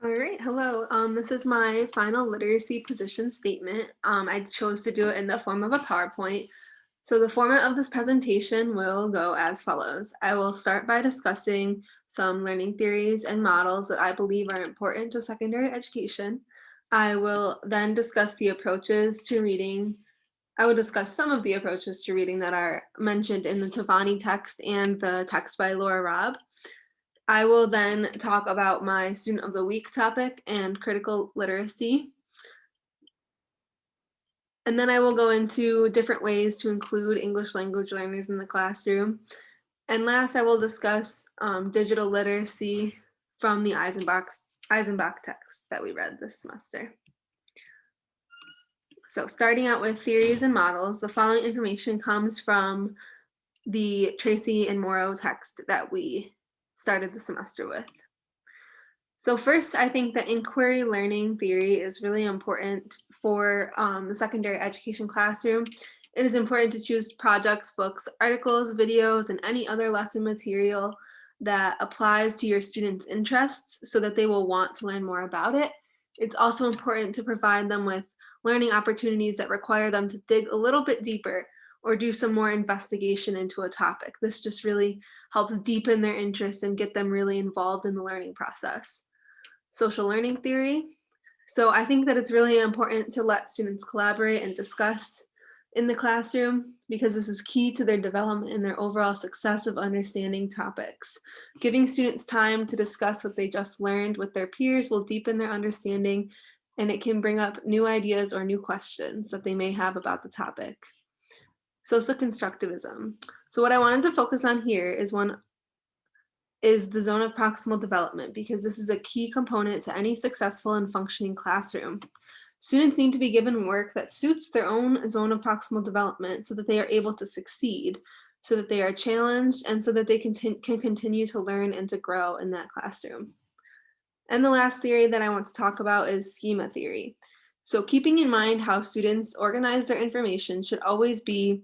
All right, hello. This is my final literacy position statement. I chose to do it in the form of a PowerPoint. So the format of this presentation will go as follows. I will start by discussing some learning theories and models that I believe are important to secondary education. I will then discuss the approaches to reading. I will discuss some of the approaches to reading that are mentioned in the Tavani text and the text by Laura Robb. I will then talk about my Student of the Week topic and critical literacy. And then I will go into different ways to include English language learners in the classroom. And last, I will discuss digital literacy from the Eisenbach text that we read this semester. So starting out with theories and models, the following information comes from the Tracy and Morrow text that we started the semester with. So first, I think that inquiry learning theory is really important for the secondary education classroom. It is important to choose projects, books, articles, videos, and any other lesson material that applies to your students' interests so that they will want to learn more about it. It's also important to provide them with learning opportunities that require them to dig a little bit deeper or do some more investigation into a topic. This just really helps deepen their interest and get them really involved in the learning process. Social learning theory. So I think that it's really important to let students collaborate and discuss in the classroom because this is key to their development and their overall success of understanding topics. Giving students time to discuss what they just learned with their peers will deepen their understanding, and it can bring up new ideas or new questions that they may have about the topic. Social constructivism. So what I wanted to focus on here is the zone of proximal development because this is a key component to any successful and functioning classroom. Students need to be given work that suits their own zone of proximal development so that they are able to succeed, so that they are challenged, and so that they can continue to learn and to grow in that classroom. And the last theory that I want to talk about is schema theory. So keeping in mind how students organize their information should always be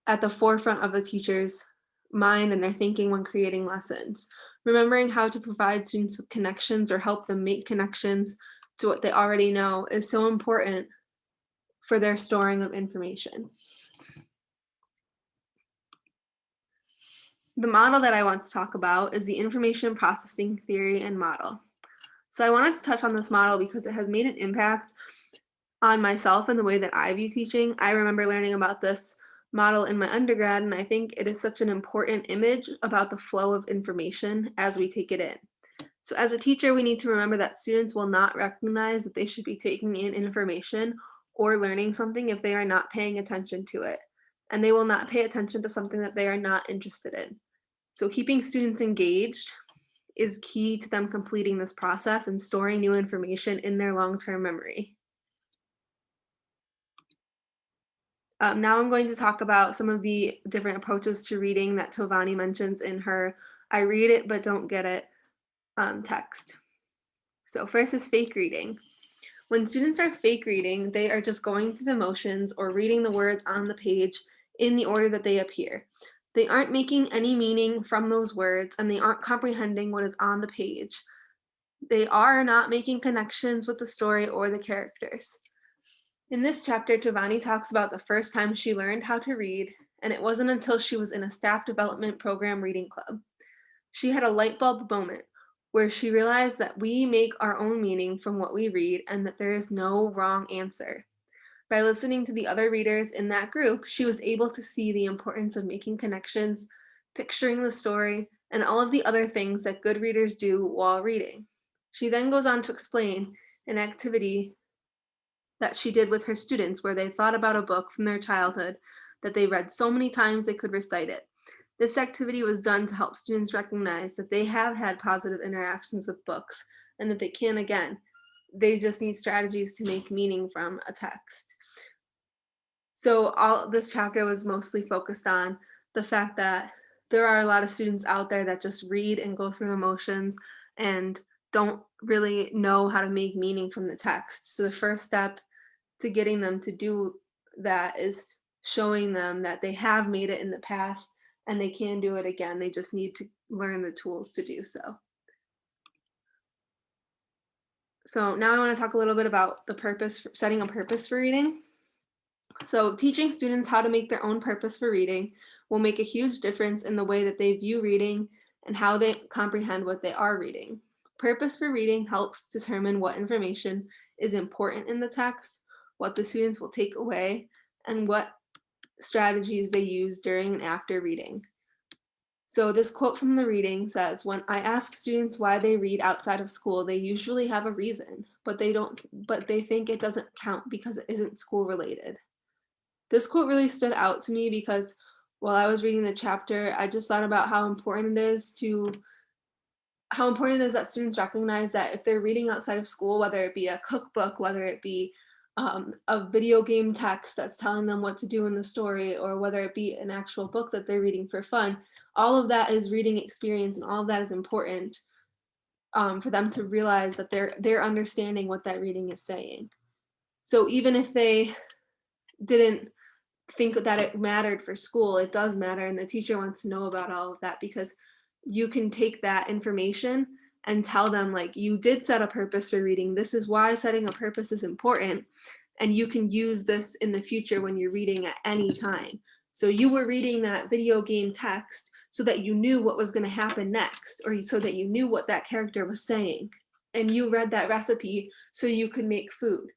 at the forefront of the teacher's mind and their thinking when creating lessons. Remembering how to provide students with connections or help them make connections to what they already know is so important for their storing of information. The model that I want to talk about is the information processing theory and model. So I wanted to touch on this model because it has made an impact on myself and the way that I view teaching. I remember learning about this model in my undergrad, and I think it is such an important image about the flow of information as we take it in. So as a teacher, we need to remember that students will not recognize that they should be taking in information or learning something if they are not paying attention to it. And they will not pay attention to something that they are not interested in. So keeping students engaged is key to them completing this process and storing new information in their long-term memory. Now I'm going to talk about some of the different approaches to reading that Tovani mentions in her I read it but don't get it text. So first is fake reading. When students are fake reading, they are just going through the motions or reading the words on the page in the order that they appear. They aren't making any meaning from those words and they aren't comprehending what is on the page. They are not making connections with the story or the characters. In this chapter, Tovani talks about the first time she learned how to read, and it wasn't until she was in a staff development program reading club. She had a light bulb moment where she realized that we make our own meaning from what we read and that there is no wrong answer. By listening to the other readers in that group, she was able to see the importance of making connections, picturing the story, and all of the other things that good readers do while reading. She then goes on to explain an activity that she did with her students where they thought about a book from their childhood that they read so many times they could recite it. This activity was done to help students recognize that they have had positive interactions with books and that they can again. They just need strategies to make meaning from a text. So all this chapter was mostly focused on the fact that there are a lot of students out there that just read and go through the motions and don't really know how to make meaning from the text. So the first step to getting them to do that is showing them that they have made it in the past and they can do it again. They just need to learn the tools to do so. So now I want to talk a little bit about the purpose, setting a purpose for reading. So teaching students how to make their own purpose for reading will make a huge difference in the way that they view reading and how they comprehend what they are reading. Purpose for reading helps determine what information is important in the text, what the students will take away, and what strategies they use during and after reading. So this quote from the reading says, "When I ask students why they read outside of school, they usually have a reason, but they think it doesn't count because it isn't school related." This quote really stood out to me because while I was reading the chapter, I just thought about how important it is that students recognize that if they're reading outside of school, whether it be a cookbook, whether it be a video game text that's telling them what to do in the story, or whether it be an actual book that they're reading for fun, all of that is reading experience, and all of that is important for them to realize that they're understanding what that reading is saying. So even if they didn't think that it mattered for school, it does matter, and the teacher wants to know about all of that, because you can take that information and tell them, like, you did set a purpose for reading. This is why setting a purpose is important, and you can use this in the future when you're reading at any time. So you were reading that video game text so that you knew what was going to happen next, or so that you knew what that character was saying, and you read that recipe so you could make food.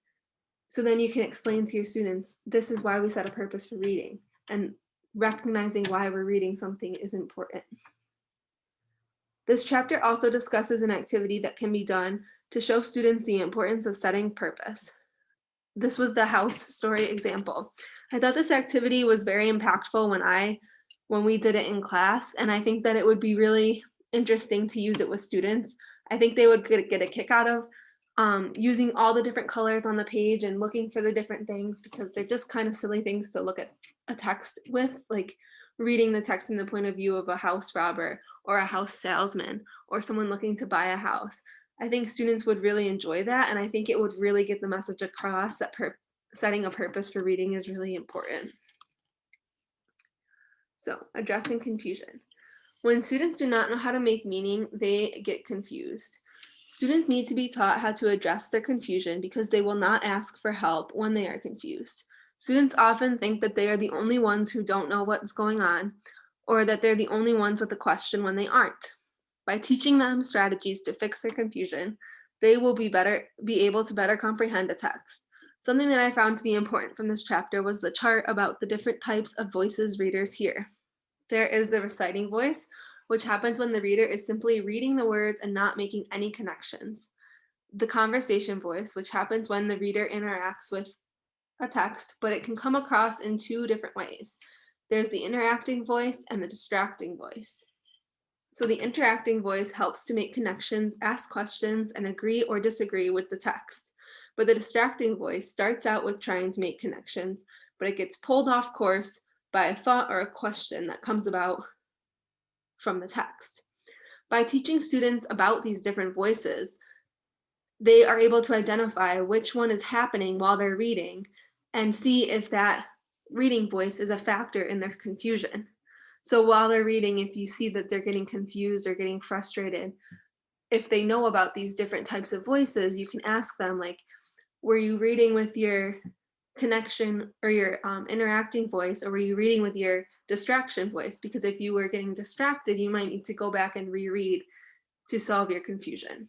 So then you can explain to your students, this is why we set a purpose for reading, and recognizing why we're reading something is important. This chapter also discusses an activity that can be done to show students the importance of setting purpose. This was the house story example. I thought this activity was very impactful when we did it in class, and I think that it would be really interesting to use it with students. I think they would get a kick out of using all the different colors on the page and looking for the different things, because they're just kind of silly things to look at a text with, like reading the text from the point of view of a house robber or a house salesman or someone looking to buy a house. I think students would really enjoy that, and I think it would really get the message across that setting a purpose for reading is really important. So, addressing confusion. When students do not know how to make meaning, they get confused. Students need to be taught how to address their confusion, because they will not ask for help when they are confused. Students often think that they are the only ones who don't know what's going on, or that they're the only ones with a question when they aren't. By teaching them strategies to fix their confusion, they will be able to better comprehend a text. Something that I found to be important from this chapter was the chart about the different types of voices readers hear. There is the reciting voice, which happens when the reader is simply reading the words and not making any connections. The conversation voice, which happens when the reader interacts with a text, but it can come across in two different ways. There's the interacting voice and the distracting voice. So the interacting voice helps to make connections, ask questions, and agree or disagree with the text. But the distracting voice starts out with trying to make connections, but it gets pulled off course by a thought or a question that comes about from the text. By teaching students about these different voices, they are able to identify which one is happening while they're reading and see if that reading voice is a factor in their confusion. So while they're reading, if you see that they're getting confused or getting frustrated, if they know about these different types of voices, you can ask them, like, were you reading with your connection or your interacting voice, or were you reading with your distraction voice? Because if you were getting distracted, you might need to go back and reread to solve your confusion.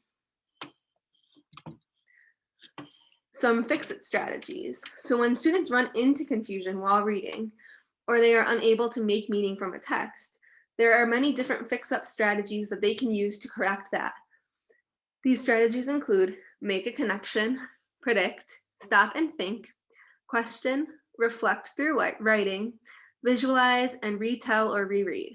Some fix-it strategies. So when students run into confusion while reading, or they are unable to make meaning from a text, there are many different fix-up strategies that they can use to correct that. These strategies include make a connection, predict, stop and think, question, reflect through writing, visualize, and retell or reread.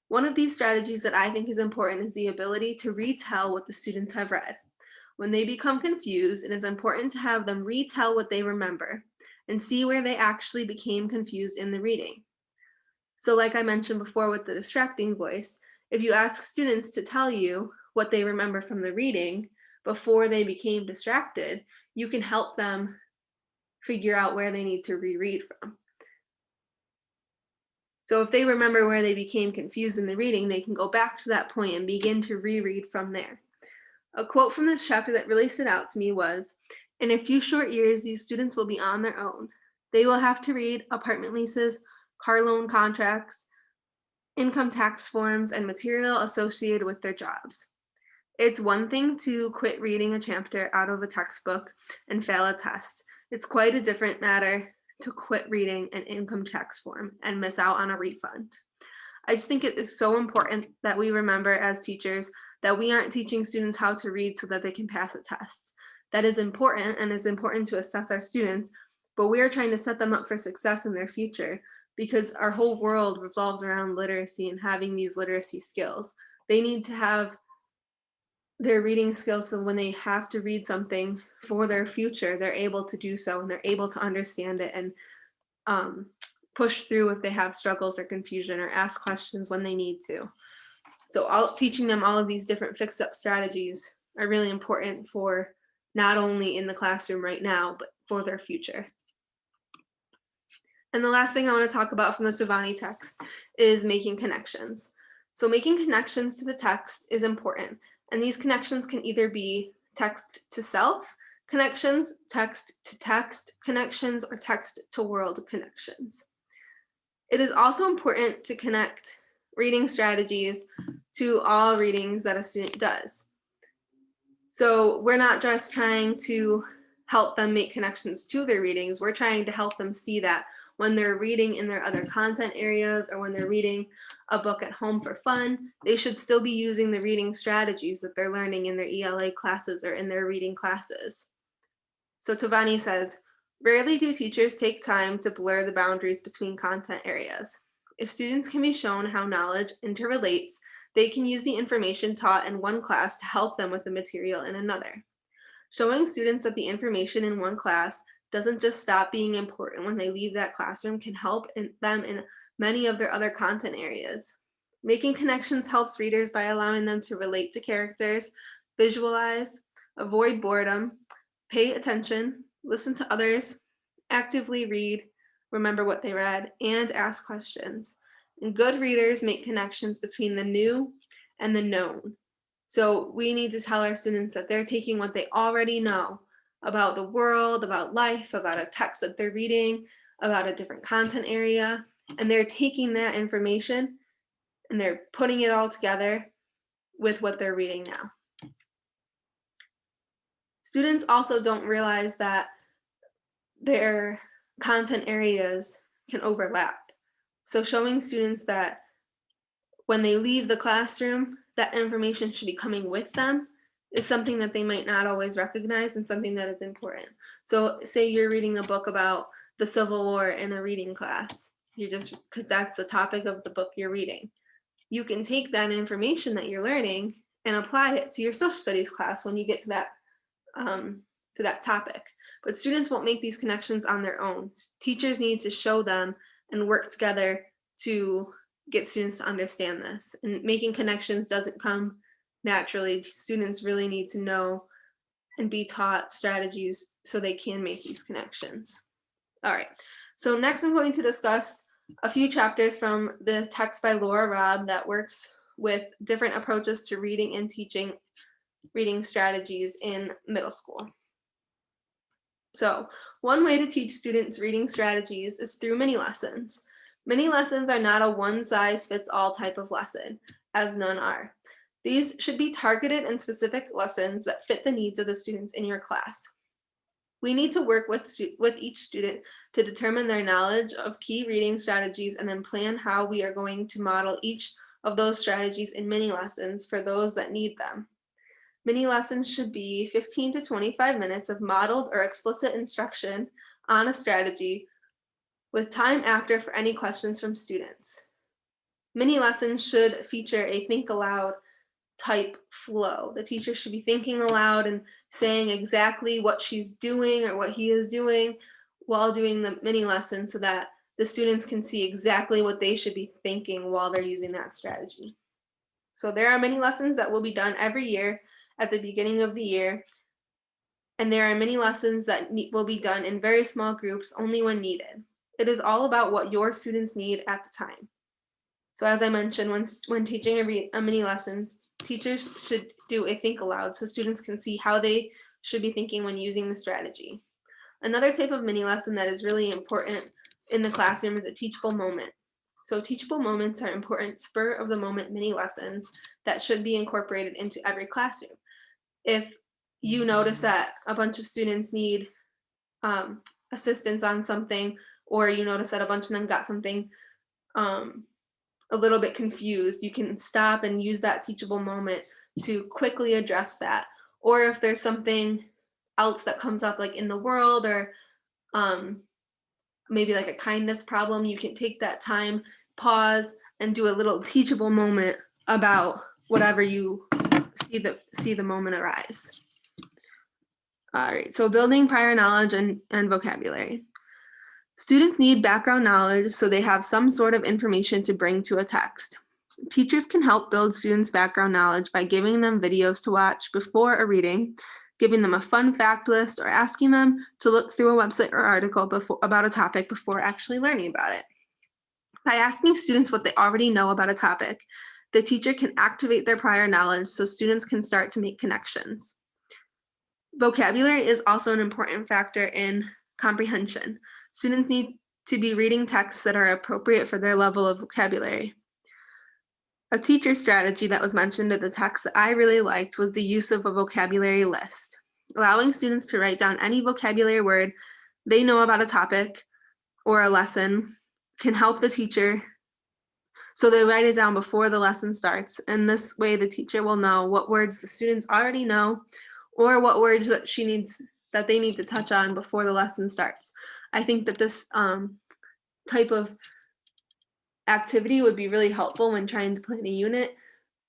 One of these strategies that I think is important is the ability to retell what the students have read. When they become confused, it is important to have them retell what they remember and see where they actually became confused in the reading. So like I mentioned before with the distracting voice, if you ask students to tell you what they remember from the reading before they became distracted, you can help them figure out where they need to reread from. So if they remember where they became confused in the reading, they can go back to that point and begin to reread from there. A quote from this chapter that really stood out to me was, "In a few short years, these students will be on their own. They will have to read apartment leases, car loan contracts, income tax forms, and material associated with their jobs. It's one thing to quit reading a chapter out of a textbook and fail a test. It's quite a different matter to quit reading an income tax form and miss out on a refund." I just think it is so important that we remember as teachers that we aren't teaching students how to read so that they can pass a test. That is important and is important to assess our students, but we are trying to set them up for success in their future because our whole world revolves around literacy and having these literacy skills. They need to have their reading skills so when they have to read something for their future, they're able to do so and they're able to understand it and um, push through if they have struggles or confusion or ask questions when they need to. So teaching them all of these different fix-up strategies are really important for not only in the classroom right now, but for their future. And the last thing I want to talk about from the Tavani text is making connections. So making connections to the text is important. And these connections can either be text to self connections, text to text connections, or text to world connections. It is also important to connect reading strategies to all readings that a student does. So we're not just trying to help them make connections to their readings, we're trying to help them see that when they're reading in their other content areas or when they're reading a book at home for fun, they should still be using the reading strategies that they're learning in their ELA classes or in their reading classes. So Tavani says, "Rarely do teachers take time to blur the boundaries between content areas. If students can be shown how knowledge interrelates, they can use the information taught in one class to help them with the material in another. Showing students that the information in one class doesn't just stop being important when they leave that classroom can help them in many of their other content areas. Making connections helps readers by allowing them to relate to characters, visualize, avoid boredom, pay attention, listen to others, actively read, remember what they read, and ask questions. And good readers make connections between the new and the known. So we need to tell our students that they're taking what they already know about the world, about life, about a text that they're reading, about a different content area, and they're taking that information and they're putting it all together with what they're reading now. Students also don't realize that their content areas can overlap. So showing students that when they leave the classroom, that information should be coming with them is something that they might not always recognize and something that is important. So say you're reading a book about the Civil War in a reading class, you just because that's the topic of the book you're reading. You can take that information that you're learning and apply it to your social studies class when you get to that topic. But students won't make these connections on their own. Teachers need to show them and work together to get students to understand this. And making connections doesn't come naturally. Students really need to know and be taught strategies so they can make these connections. All right, so next I'm going to discuss a few chapters from the text by Laura Robb that works with different approaches to reading and teaching reading strategies in middle school. So one way to teach students reading strategies is through mini lessons. Mini lessons are not a one-size-fits-all type of lesson, as none are. These should be targeted and specific lessons that fit the needs of the students in your class. We need to work with each student to determine their knowledge of key reading strategies and then plan how we are going to model each of those strategies in mini lessons for those that need them. Mini lessons should be 15 to 25 minutes of modeled or explicit instruction on a strategy with time after for any questions from students. Mini lessons should feature a think aloud type flow. The teacher should be thinking aloud and saying exactly what she's doing or what he is doing while doing the mini lesson so that the students can see exactly what they should be thinking while they're using that strategy. So there are mini lessons that will be done every year at the beginning of the year, and there are mini lessons that will be done in very small groups only when needed. It is all about what your students need at the time. So as I mentioned, when teaching a mini lessons, teachers should do a think aloud so students can see how they should be thinking when using the strategy. Another type of mini lesson that is really important in the classroom is a teachable moment. So teachable moments are important spur of the moment mini lessons that should be incorporated into every classroom. If you notice that a bunch of students need assistance on something, or you notice that a bunch of them got something a little bit confused, you can stop and use that teachable moment to quickly address that. Or if there's something else that comes up like in the world, or maybe like a kindness problem, you can take that time, pause, and do a little teachable moment about whatever you see the moment arise. All right, so building prior knowledge and vocabulary. Students need background knowledge so they have some sort of information to bring to a text. Teachers can help build students' background knowledge by giving them videos to watch before a reading, giving them a fun fact list, or asking them to look through a website or article about a topic before actually learning about it. By asking students what they already know about a topic, the teacher can activate their prior knowledge so students can start to make connections. Vocabulary is also an important factor in comprehension. Students need to be reading texts that are appropriate for their level of vocabulary. A teacher strategy that was mentioned in the text that I really liked was the use of a vocabulary list, allowing students to write down any vocabulary word they know about a topic or a lesson can help the teacher. So they write it down before the lesson starts, and this way the teacher will know what words the students already know or what words that they need to touch on before the lesson starts. I think that this type of activity would be really helpful when trying to plan a unit,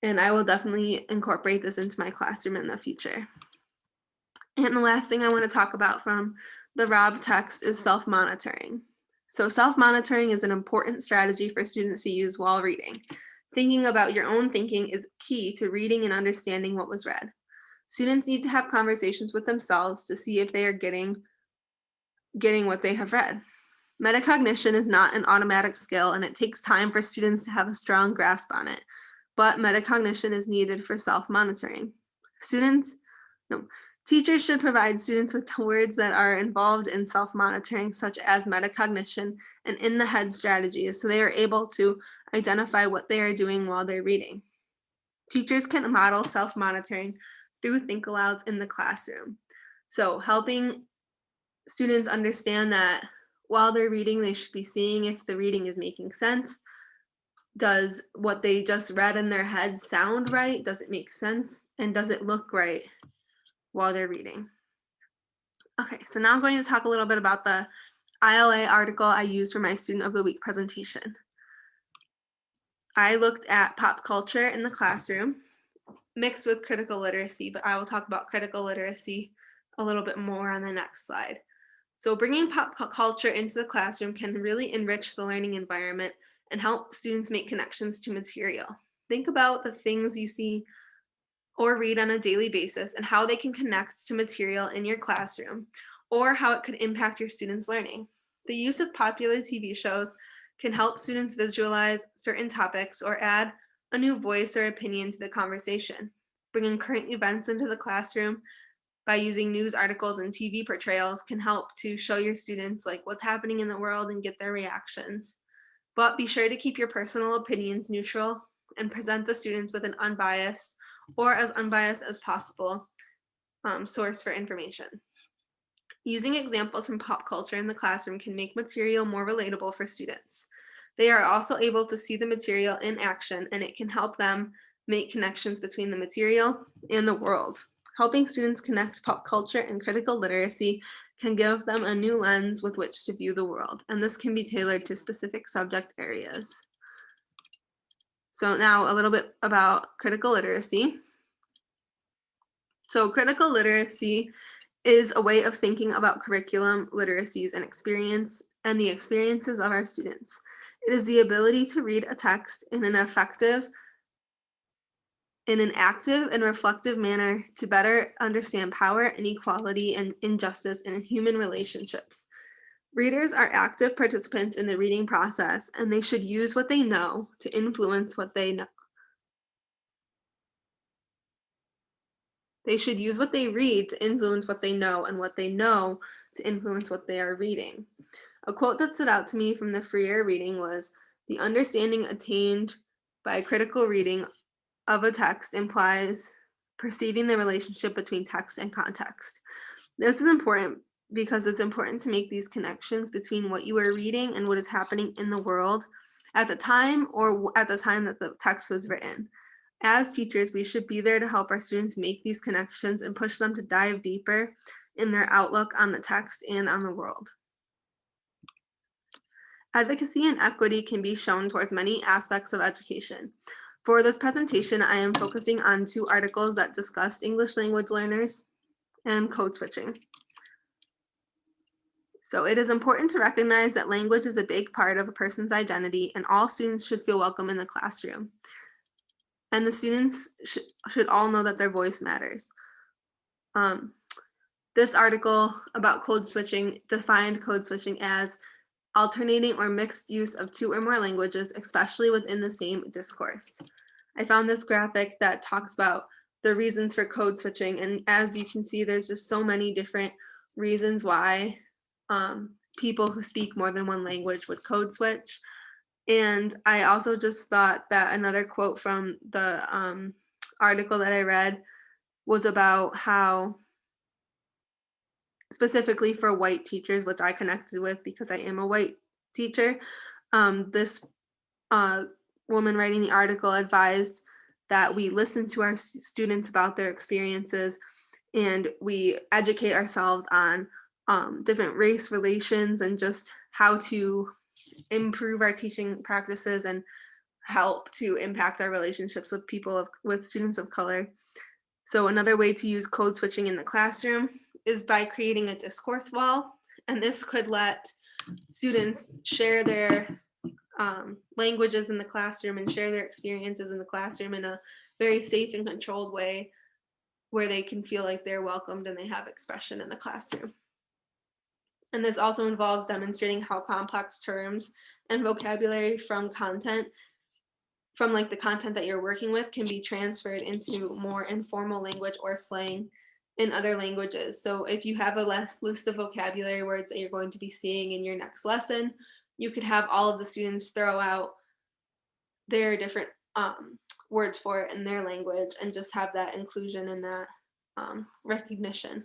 and I will definitely incorporate this into my classroom in the future. And the last thing I want to talk about from the Rob text is self-monitoring. So self-monitoring is an important strategy for students to use while reading. Thinking about your own thinking is key to reading and understanding what was read. Students need to have conversations with themselves to see if they are getting what they have read. Metacognition is not an automatic skill, and it takes time for students to have a strong grasp on it, but metacognition is needed for self-monitoring. Teachers should provide students with words that are involved in self-monitoring, such as metacognition and in-the-head strategies, so they are able to identify what they are doing while they're reading. Teachers can model self-monitoring through think alouds in the classroom. So helping students understand that while they're reading, they should be seeing if the reading is making sense. Does what they just read in their head sound right? Does it make sense? And does it look right while they're reading? Okay, so now I'm going to talk a little bit about the ILA article I used for my Student of the Week presentation. I looked at pop culture in the classroom mixed with critical literacy, but I will talk about critical literacy a little bit more on the next slide. So bringing pop culture into the classroom can really enrich the learning environment and help students make connections to material. Think about the things you see or read on a daily basis and how they can connect to material in your classroom, or how it could impact your students' learning. The use of popular TV shows can help students visualize certain topics or add a new voice or opinion to the conversation. Bringing current events into the classroom by using news articles and TV portrayals can help to show your students like what's happening in the world and get their reactions. But be sure to keep your personal opinions neutral and present the students with an unbiased or as unbiased as possible source for information. Using examples from pop culture in the classroom can make material more relatable for students. They are also able to see the material in action, and it can help them make connections between the material and the world. Helping students connect pop culture and critical literacy can give them a new lens with which to view the world, and this can be tailored to specific subject areas. So now a little bit about critical literacy. So critical literacy is a way of thinking about curriculum, literacies, and the experiences of our students. It is the ability to read a text in an active and reflective manner to better understand power, inequality, and injustice in human relationships. Readers are active participants in the reading process, and they should use what they know to influence what they know. They should use what they read to influence what they know, and what they know to influence what they are reading. A quote that stood out to me from the freer reading was, "The understanding attained by critical reading of a text implies perceiving the relationship between text and context." This is important because it's important to make these connections between what you are reading and what is happening in the world at the time, or at the time that the text was written. As teachers, we should be there to help our students make these connections and push them to dive deeper in their outlook on the text and on the world. Advocacy and equity can be shown towards many aspects of education. For this presentation, I am focusing on 2 articles that discuss English language learners and code switching. So it is important to recognize that language is a big part of a person's identity, and all students should feel welcome in the classroom. And the students should all know that their voice matters. This article about code switching defined code switching as alternating or mixed use of 2 or more languages, especially within the same discourse. I found this graphic that talks about the reasons for code switching, and as you can see, there's just so many different reasons why people who speak more than one language would code switch. And I also just thought that another quote from the article that I read was about how, specifically for white teachers, which I connected with because I am a white teacher, this woman writing the article advised that we listen to our students about their experiences, and we educate ourselves on different race relations and just how to improve our teaching practices and help to impact our relationships with with students of color. So another way to use code switching in the classroom is by creating a discourse wall, and this could let students share their languages in the classroom and share their experiences in the classroom in a very safe and controlled way, where they can feel like they're welcomed and they have expression in the classroom. And this also involves demonstrating how complex terms and vocabulary from like the content that you're working with, can be transferred into more informal language or slang in other languages. So if you have a list of vocabulary words that you're going to be seeing in your next lesson, you could have all of the students throw out their different words for it in their language, and just have that inclusion and that recognition.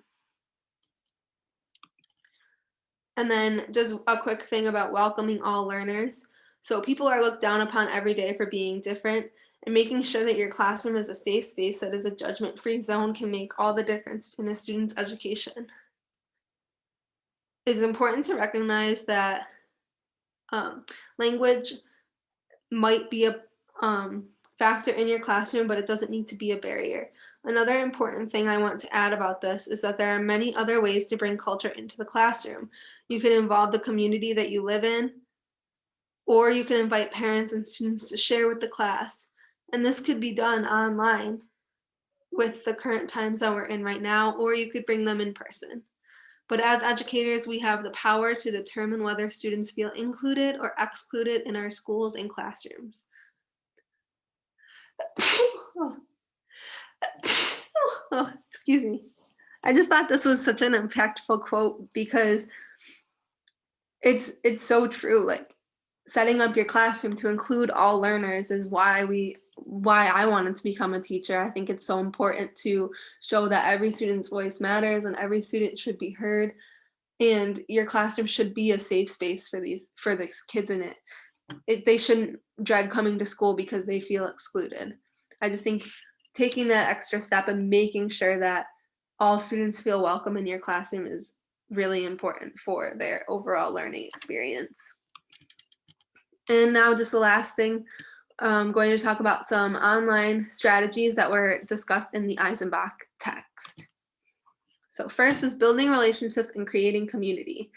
And then just a quick thing about welcoming all learners. So people are looked down upon every day for being different, and making sure that your classroom is a safe space that is a judgment-free zone can make all the difference in a student's education. It's important to recognize that language might be a factor in your classroom, but it doesn't need to be a barrier. Another important thing I want to add about this is that there are many other ways to bring culture into the classroom. You can involve the community that you live in, or you can invite parents and students to share with the class. And this could be done online with the current times that we're in right now, or you could bring them in person. But as educators, we have the power to determine whether students feel included or excluded in our schools and classrooms. Oh, excuse me. I just thought this was such an impactful quote because it's so true. Like, setting up your classroom to include all learners is why I wanted to become a teacher. I think it's so important to show that every student's voice matters and every student should be heard, and your classroom should be a safe space for these kids in it. They shouldn't dread coming to school because they feel excluded. I just think taking that extra step and making sure that all students feel welcome in your classroom is really important for their overall learning experience. And now just the last thing, I'm going to talk about some online strategies that were discussed in the Eisenbach text. So first is building relationships and creating community.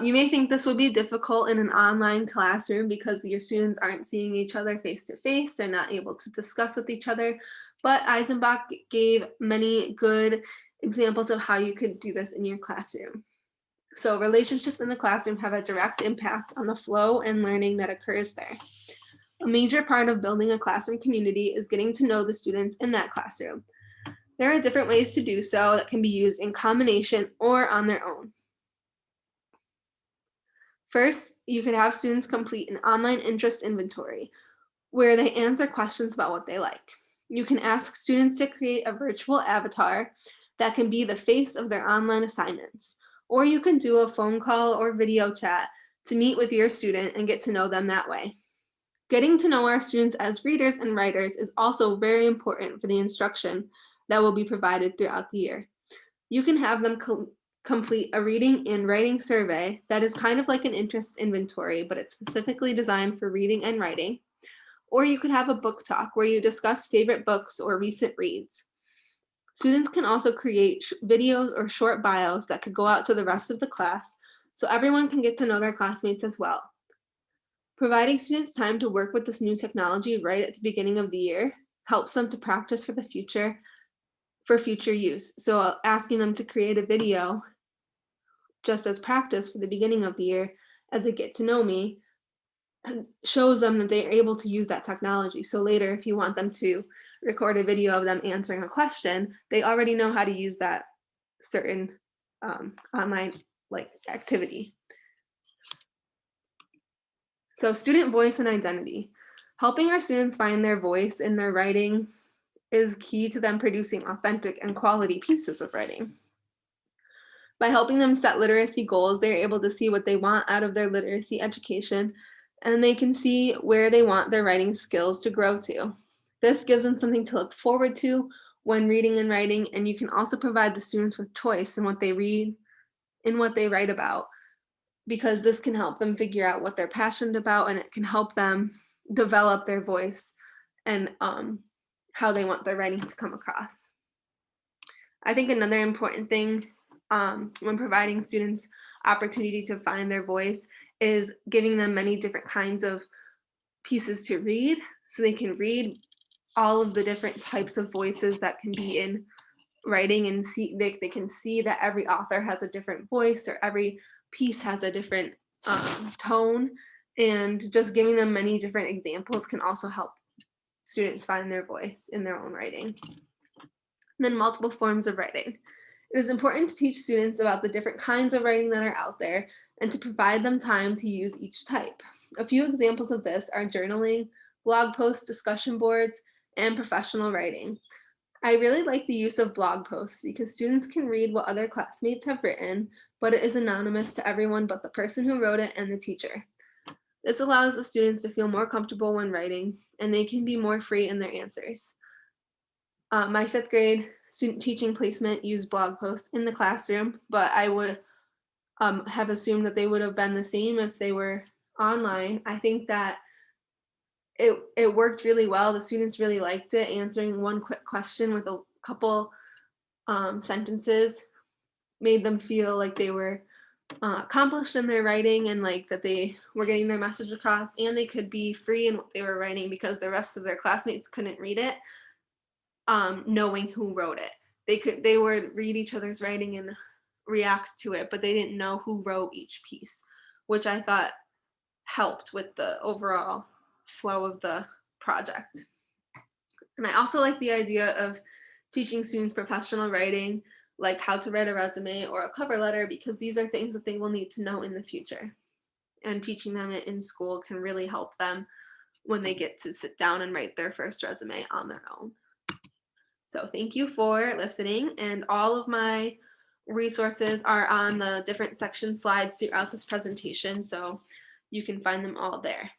You may think this would be difficult in an online classroom because your students aren't seeing each other face to face. They're not able to discuss with each other, but Eisenbach gave many good examples of how you could do this in your classroom. So relationships in the classroom have a direct impact on the flow and learning that occurs there. A major part of building a classroom community is getting to know the students in that classroom. There are different ways to do so that can be used in combination or on their own. First, you could have students complete an online interest inventory where they answer questions about what they like. You can ask students to create a virtual avatar that can be the face of their online assignments, or you can do a phone call or video chat to meet with your student and get to know them that way. Getting to know our students as readers and writers is also very important for the instruction that will be provided throughout the year. You can have them complete a reading and writing survey that is kind of like an interest inventory, but it's specifically designed for reading and writing. Or you could have a book talk where you discuss favorite books or recent reads. Students can also create videos or short bios that could go out to the rest of the class so everyone can get to know their classmates as well. Providing students time to work with this new technology right at the beginning of the year helps them to practice for future use. So asking them to create a video just as practice for the beginning of the year as a get to know me shows them that they are able to use that technology. So later, if you want them to record a video of them answering a question, they already know how to use that certain online activity. So student voice and identity. Helping our students find their voice in their writing is key to them producing authentic and quality pieces of writing. By helping them set literacy goals, they're able to see what they want out of their literacy education, and they can see where they want their writing skills to grow to. This gives them something to look forward to when reading and writing, and you can also provide the students with choice in what they read and what they write about, because this can help them figure out what they're passionate about, and it can help them develop their voice and how they want their writing to come across. I think another important thing when providing students opportunity to find their voice is giving them many different kinds of pieces to read so they can read all of the different types of voices that can be in writing, and see they can see that every author has a different voice or every piece has a different tone, and just giving them many different examples can also help students find their voice in their own writing. And then multiple forms of writing. It is important to teach students about the different kinds of writing that are out there and to provide them time to use each type. A few examples of this are journaling, blog posts, discussion boards, and professional writing. I really like the use of blog posts because students can read what other classmates have written, but it is anonymous to everyone but the person who wrote it and the teacher. This allows the students to feel more comfortable when writing, and they can be more free in their answers. My 5th grade student teaching placement used blog posts in the classroom, but I would have assumed that they would have been the same if they were online. I think that it worked really well. The students really liked it, answering one quick question with a couple sentences made them feel like they were accomplished in their writing and like that they were getting their message across, and they could be free in what they were writing because the rest of their classmates couldn't read it knowing who wrote it. They would read each other's writing and react to it, but they didn't know who wrote each piece, which I thought helped with the overall flow of the project. And I also like the idea of teaching students professional writing, like how to write a resume or a cover letter, because these are things that they will need to know in the future. And teaching them it in school can really help them when they get to sit down and write their first resume on their own. So thank you for listening, and all of my resources are on the different section slides throughout this presentation, so you can find them all there.